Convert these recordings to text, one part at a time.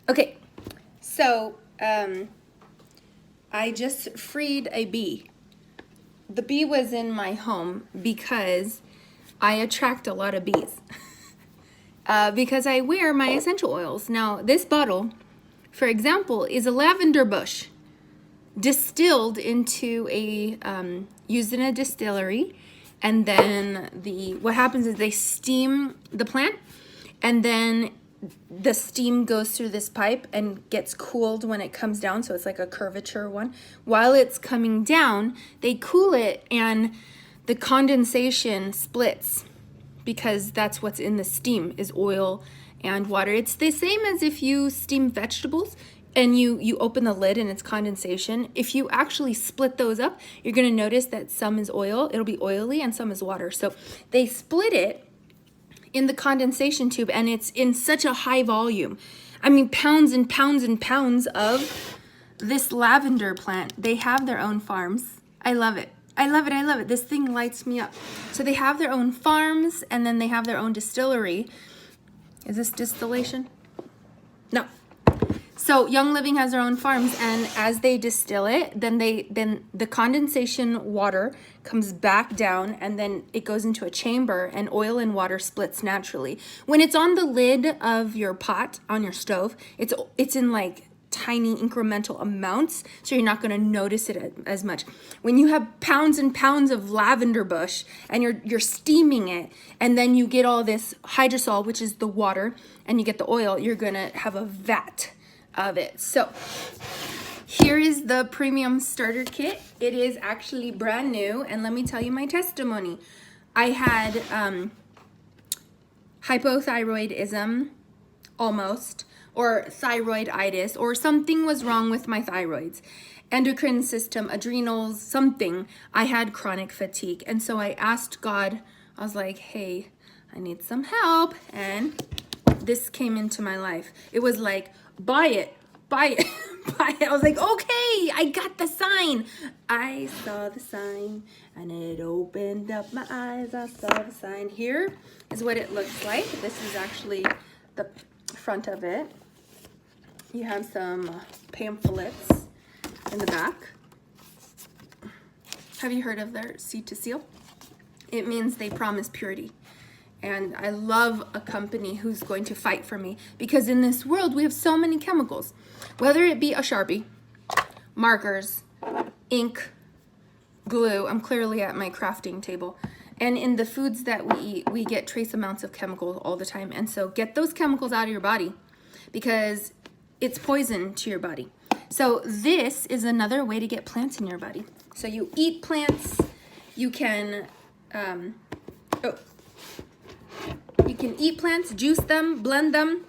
Okay, so I just freed a bee. The bee was in my home because I attract a lot of bees. Because I wear my essential oils. Now, this bottle, for example, is a lavender bush distilled into used in a distillery. And then what happens is they steam the plant, and then the steam goes through this pipe and gets cooled when it comes down. So it's like a curvature one. While it's coming down, they cool it and the condensation splits, because that's what's in the steam is oil and water. It's the same as if you steam vegetables and you open the lid and it's condensation. If you actually split those up, you're gonna notice that some is oil, it'll be oily, and some is water. So they split it in the condensation tube, and it's in such a high volume. I mean, pounds and pounds and pounds of this lavender plant. They have their own farms. I love it. I love it. I love it. This thing lights me up. So they have their own farms, and then they have their own distillery. Is this distillation? No. So Young Living has their own farms, and as they distill it, then the condensation water comes back down, and then it goes into a chamber, and oil and water splits naturally. When it's on the lid of your pot on your stove, it's in like tiny incremental amounts, so you're not going to notice it as much. When you have pounds and pounds of lavender bush and you're steaming it, and then you get all this hydrosol, which is the water, and you get the oil, you're going to have a vat of it. So here is the premium starter kit. It is actually brand new, and let me tell you my testimony. I had hypothyroidism, almost, or thyroiditis, or something was wrong with my thyroids, endocrine system, adrenals, something. I had chronic fatigue, and so I asked God. I was like, hey, I need some help, and this came into my life. It was like, buy it, buy it, buy it. I was like, okay, I got the sign. I saw the sign, and it opened up my eyes. I saw the sign. Here is what it looks like. This is actually the front of it. You have some pamphlets in the back. Have you heard of their Seed to Seal? It means they promise purity. And I love a company who's going to fight for me, because in this world we have so many chemicals, whether it be a Sharpie, markers, ink, glue. I'm clearly at my crafting table. And in the foods that we eat, we get trace amounts of chemicals all the time. And so get those chemicals out of your body, because it's poison to your body. So this is another way to get plants in your body. So you eat plants, you can, you can eat plants, juice them, blend them,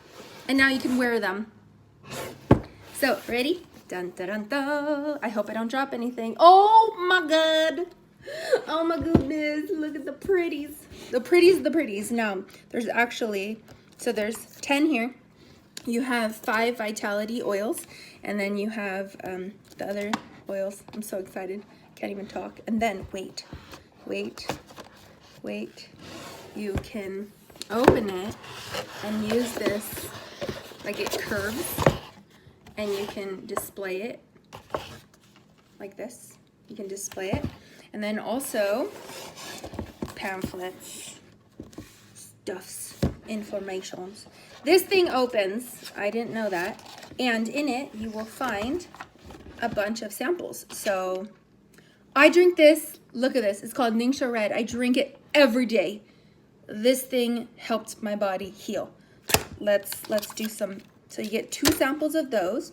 and now you can wear them. So, ready? Dun, dun, dun, dun. I hope I don't drop anything. Oh my God. Oh my goodness. Look at the pretties. The pretties. Now, there's actually, so there's 10 here. You have 5 Vitality oils, and then you have the other oils. I'm so excited. Can't even talk. And then, wait. You can open it and use this, like it curves, and you can display it like this. You can display it. And then also pamphlets, stuffs, informations. This thing opens, I didn't know that, and in it you will find a bunch of samples. So I drink this, look at this, it's called Ningxia Red. I drink it every day. This thing helped my body heal. Let's do some. So you get 2 samples of those.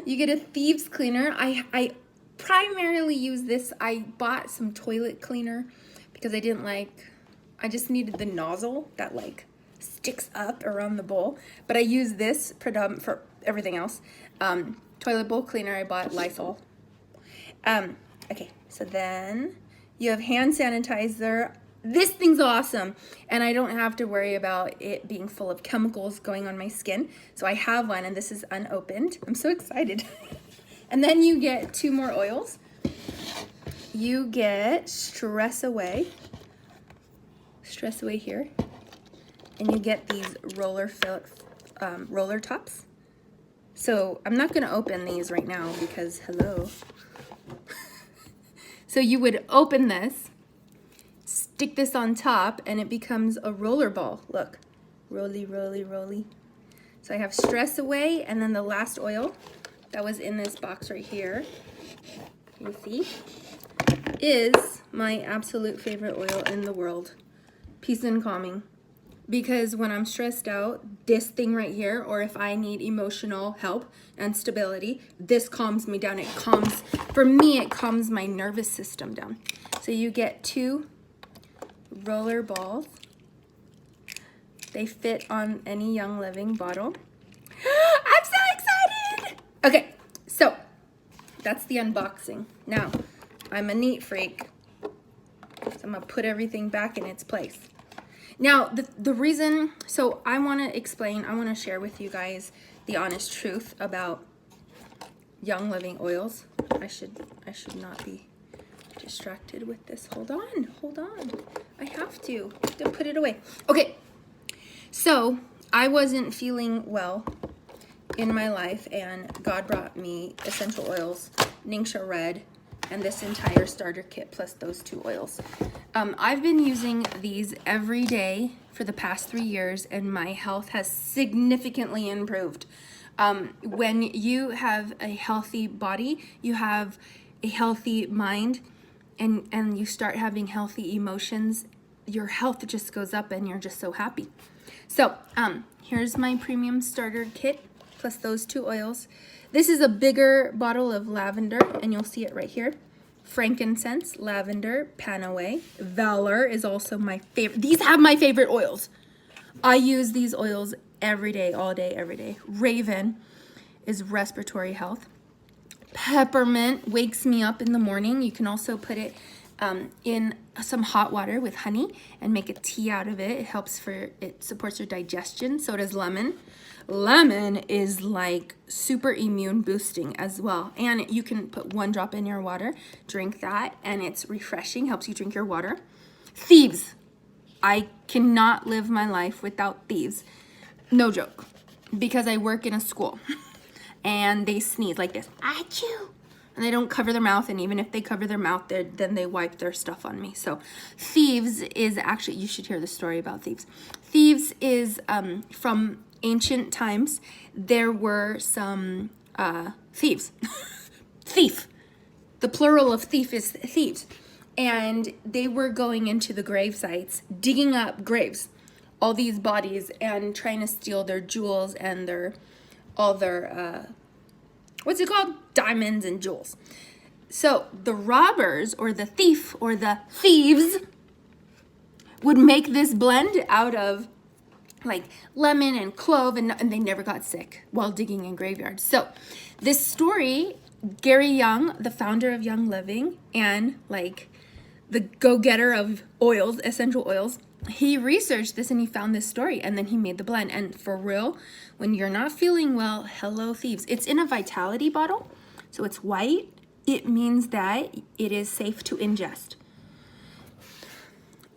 You get a thieves cleaner. I primarily use this. I bought some toilet cleaner because I just needed the nozzle that like sticks up around the bowl. But I use this for everything else. Toilet bowl cleaner, I bought Lysol. Okay, so then you have hand sanitizer. This thing's awesome, and I don't have to worry about it being full of chemicals going on my skin. So I have one, and this is unopened. I'm so excited. And then you get 2 more oils. You get Stress Away here, and you get these roller tops. So I'm not gonna open these right now because hello. So you would open this, stick this on top, and it becomes a roller ball. Look, roly, roly, roly. So I have Stress Away, and then the last oil that was in this box right here, you see, is my absolute favorite oil in the world, Peace and Calming. Because when I'm stressed out, this thing right here, or if I need emotional help and stability, this calms me down. It calms, for me, it calms my nervous system down. So you get 2 roller balls. They fit on any Young Living bottle. I'm so excited! Okay, so that's the unboxing. Now, I'm a neat freak, so I'm gonna put everything back in its place. Now, the reason, so I want to share with you guys the honest truth about Young Living oils. I should not be distracted with this. Hold on. I have to put it away. Okay, so I wasn't feeling well in my life, and God brought me essential oils, Ningxia Red, and this entire starter kit plus those 2 oils. I've been using these every day for the past 3 years, and my health has significantly improved. When you have a healthy body, you have a healthy mind, and you start having healthy emotions, your health just goes up and you're just so happy. So here's my premium starter kit plus those 2 oils. This is a bigger bottle of lavender, and you'll see it right here. Frankincense, lavender, Panaway. Valor is also my favorite. These have my favorite oils. I use these oils every day, all day, every day. Raven is respiratory health. Peppermint wakes me up in the morning. You can also put it in some hot water with honey and make a tea out of it. It supports your digestion. So does lemon. Lemon is like super immune boosting as well. And you can put 1 drop in your water, drink that, and it's refreshing, helps you drink your water. Thieves. I cannot live my life without thieves. No joke. Because I work in a school and they sneeze like this. Achoo! And they don't cover their mouth, and even if they cover their mouth, then they wipe their stuff on me. So thieves is actually, you should hear the story about thieves. Thieves is from ancient times. There were some thieves. Thief. The plural of thief is thieves. And they were going into the grave sites, digging up graves, all these bodies, and trying to steal their jewels and all their what's it called? Diamonds and jewels. So the robbers, or the thief, or the thieves, would make this blend out of like lemon and clove, and they never got sick while digging in graveyards. So this story, Gary Young, the founder of Young Living and like the go-getter of oils, essential oils, he researched this and he found this story, and then he made the blend. And for real, when you're not feeling well, hello thieves. It's in a Vitality bottle, so it's white. It means that it is safe to ingest.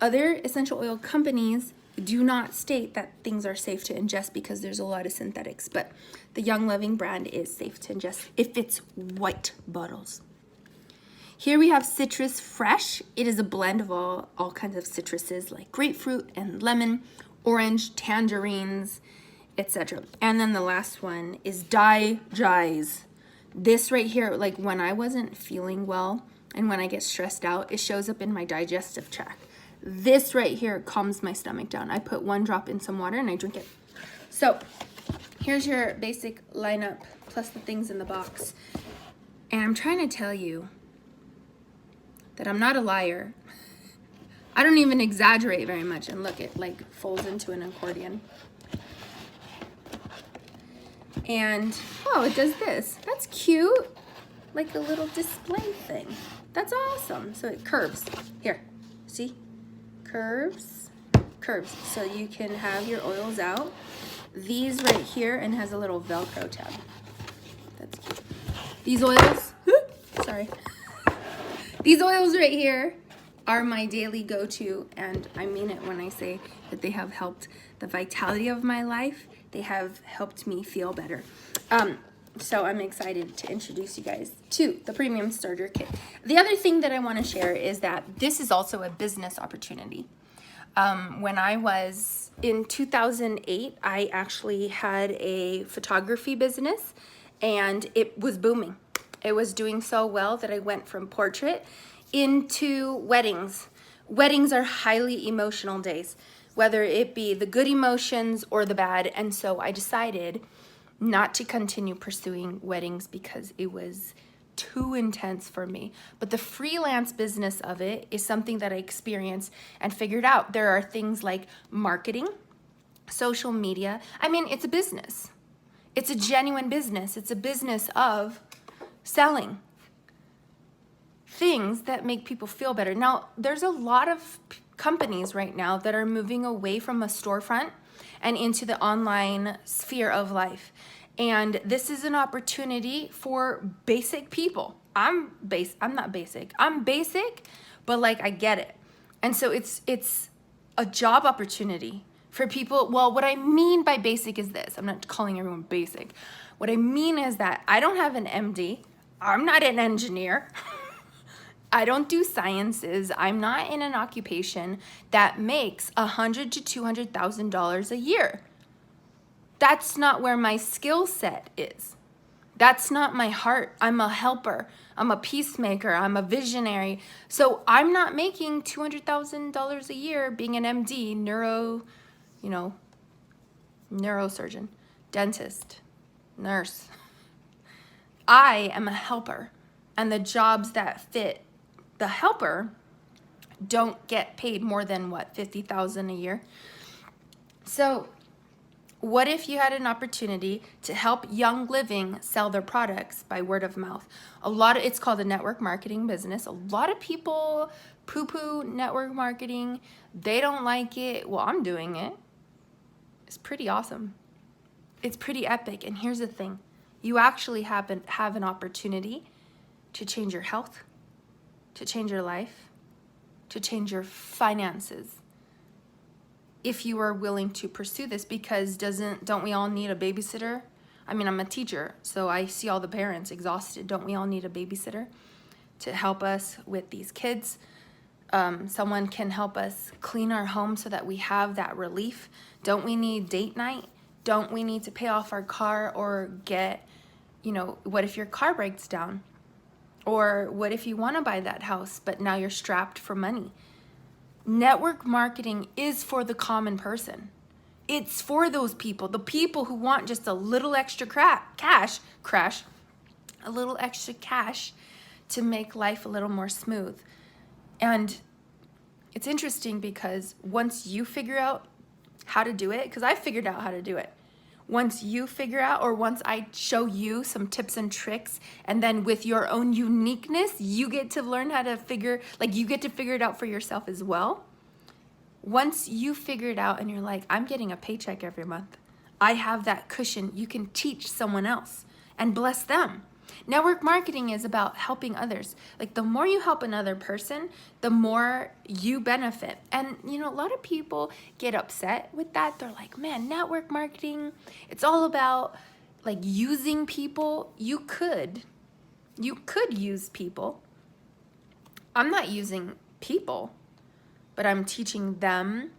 Other essential oil companies do not state that things are safe to ingest because there's a lot of synthetics, but the Young Living brand is safe to ingest if it's white bottles. Here we have Citrus Fresh. It is a blend of all kinds of citruses like grapefruit and lemon, orange, tangerines, etc. And then the last one is Digize. This right here, like when I wasn't feeling well and when I get stressed out, it shows up in my digestive tract. This right here calms my stomach down. I put 1 drop in some water and I drink it. So here's your basic lineup plus the things in the box. And I'm trying to tell you that I'm not a liar. I don't even exaggerate very much. And look, it like folds into an accordion. And, oh, it does this. That's cute. Like a little display thing. That's awesome. So it curves. Here, see? Curves. So you can have your oils out. These right here, and has a little Velcro tab. That's cute. These oils, sorry. These oils right here are my daily go-to, and I mean it when I say that they have helped the vitality of my life. They have helped me feel better. So I'm excited to introduce you guys to the Premium Starter Kit. The other thing that I want to share is that this is also a business opportunity. When I was in 2008, I actually had a photography business and it was booming. It was doing so well that I went from portrait into weddings. Weddings are highly emotional days, whether it be the good emotions or the bad. And so I decided not to continue pursuing weddings because it was too intense for me. But the freelance business of it is something that I experienced and figured out. There are things like marketing, social media. I mean, it's a business. It's a genuine business. It's a business of selling things that make people feel better. Now, there's a lot of companies right now that are moving away from a storefront and into the online sphere of life. And this is an opportunity for basic people. I'm not basic. I'm basic, but like I get it. And so it's a job opportunity for people. Well, what I mean by basic is this. I'm not calling everyone basic. What I mean is that I don't have an MD. I'm not an engineer. I don't do sciences. I'm not in an occupation that makes $100,000 to $200,000 a year. That's not where my skill set is. That's not my heart. I'm a helper. I'm a peacemaker. I'm a visionary. So I'm not making $200,000 a year being an MD, neurosurgeon, dentist, nurse. I am a helper. And the jobs that fit the helper don't get paid more than what, $50,000 a year. So what if you had an opportunity to help Young Living sell their products by word of mouth? It's called a network marketing business. A lot of people poo-poo network marketing. They don't like it. Well, I'm doing it. It's pretty awesome. It's pretty epic. And here's the thing. You actually have an opportunity to change your health, to change your life, to change your finances, if you are willing to pursue this, because don't we all need a babysitter? I mean, I'm a teacher, so I see all the parents exhausted. Don't we all need a babysitter to help us with these kids? Someone can help us clean our home so that we have that relief. Don't we need date night? Don't we need to pay off our car or get, what if your car breaks down? Or what if you want to buy that house, but now you're strapped for money? Network marketing is for the common person. It's for those people, the people who want just a little extra a little extra cash to make life a little more smooth. And it's interesting because once you figure out how to do it, because I figured out how to do it. Once you figure out, or once I show you some tips and tricks, and then with your own uniqueness, you get to learn how to you get to figure it out for yourself as well. Once you figure it out and you're like, I'm getting a paycheck every month, I have that cushion, you can teach someone else and bless them. Network marketing is about helping others. Like the more you help another person, the more you benefit. And a lot of people get upset with that. They're like, man, network marketing, it's all about like using people. You could use people. I'm not using people, but I'm teaching them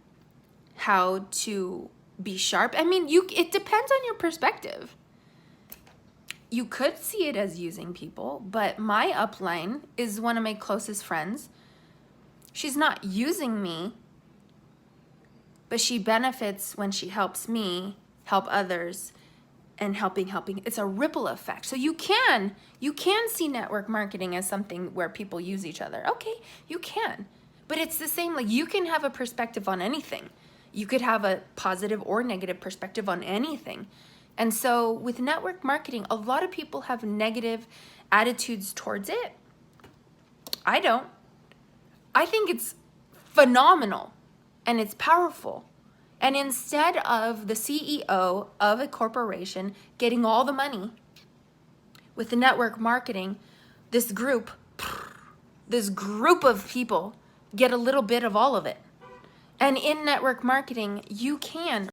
how to be sharp. I mean, it depends on your perspective. You could see it as using people, but my upline is one of my closest friends. She's not using me, but she benefits when she helps me help others, and helping. It's a ripple effect. So you can see network marketing as something where people use each other. Okay, you can. But it's the same, like you can have a perspective on anything. You could have a positive or negative perspective on anything. And so with network marketing, a lot of people have negative attitudes towards it. I don't. I think it's phenomenal and it's powerful. And instead of the CEO of a corporation getting all the money, with the network marketing, this group of people get a little bit of all of it. And in network marketing, you can